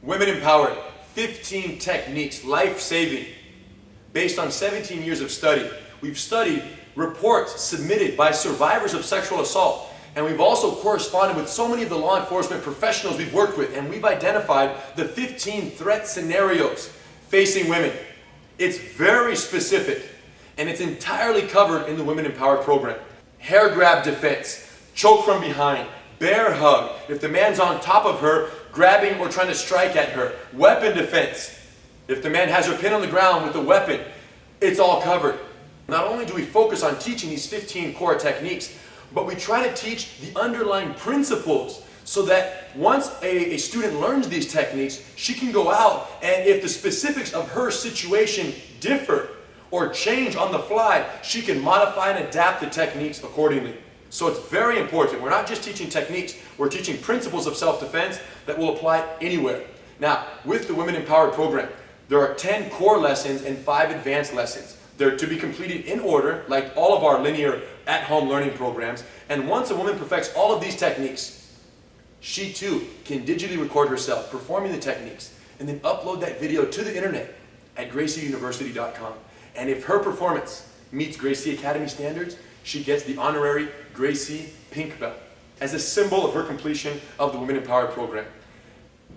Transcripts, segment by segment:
Women Empowered, 15 techniques, life-saving, based on 17 years of study. We've studied reports submitted by survivors of sexual assault, and we've also corresponded with so many of the law enforcement professionals we've worked with, and we've identified the 15 threat scenarios facing women. It's very specific, and it's entirely covered in the Women Empowered program. Hair grab defense, choke from behind, bear hug, if the man's on top of her, grabbing or trying to strike at her. Weapon defense, if the man has her pinned on the ground with a weapon, it's all covered. Not only do we focus on teaching these 15 core techniques, but we try to teach the underlying principles so that once a student learns these techniques, she can go out, and if the specifics of her situation differ or change on the fly, she can modify and adapt the techniques accordingly. So it's very important. We're not just teaching techniques, we're teaching principles of self-defense that will apply anywhere. Now, with the Women Empowered program, there are 10 core lessons and 5 advanced lessons. They're to be completed in order, like all of our linear at-home learning programs. And once a woman perfects all of these techniques, she too can digitally record herself performing the techniques and then upload that video to the internet at gracieuniversity.com. And if her performance meets Gracie Academy standards, she gets the honorary Gracie Pink Belt as a symbol of her completion of the Women Empowered program.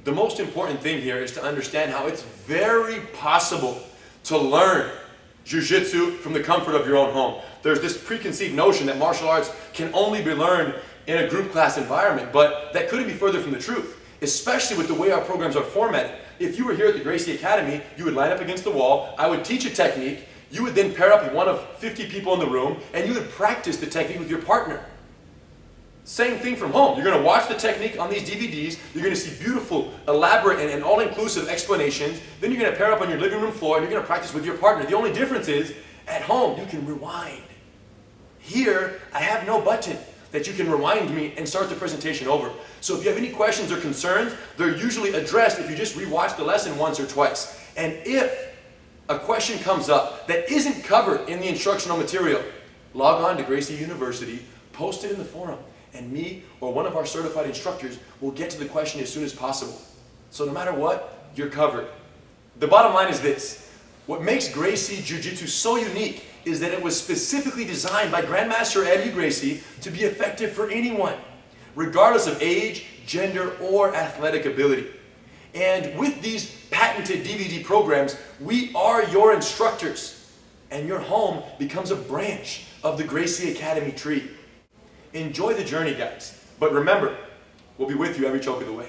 The most important thing here is to understand how it's very possible to learn Jiu-jitsu from the comfort of your own home. There's this preconceived notion that martial arts can only be learned in a group class environment, but that couldn't be further from the truth, especially with the way our programs are formatted. If you were here at the Gracie Academy, you would line up against the wall, I would teach a technique, you would then pair up with one of 50 people in the room, and you would practice the technique with your partner. Same thing from home. You're going to watch the technique on these DVDs, you're going to see beautiful, elaborate, and all-inclusive explanations, then you're going to pair up on your living room floor and you're going to practice with your partner. The only difference is, at home, you can rewind. Here, I have no button that you can rewind me and start the presentation over. So if you have any questions or concerns, they're usually addressed if you just rewatch the lesson once or twice. And if a question comes up that isn't covered in the instructional material, log on to Gracie University, post it in the forum, and me or one of our certified instructors will get to the question as soon as possible. So no matter what, you're covered. The bottom line is this: what makes Gracie Jiu-Jitsu so unique is that it was specifically designed by Grandmaster Eddie Gracie to be effective for anyone, regardless of age, gender, or athletic ability. And with these patented DVD programs, we are your instructors, and your home becomes a branch of the Gracie Academy tree. Enjoy the journey, guys, but remember, we'll be with you every choke of the way.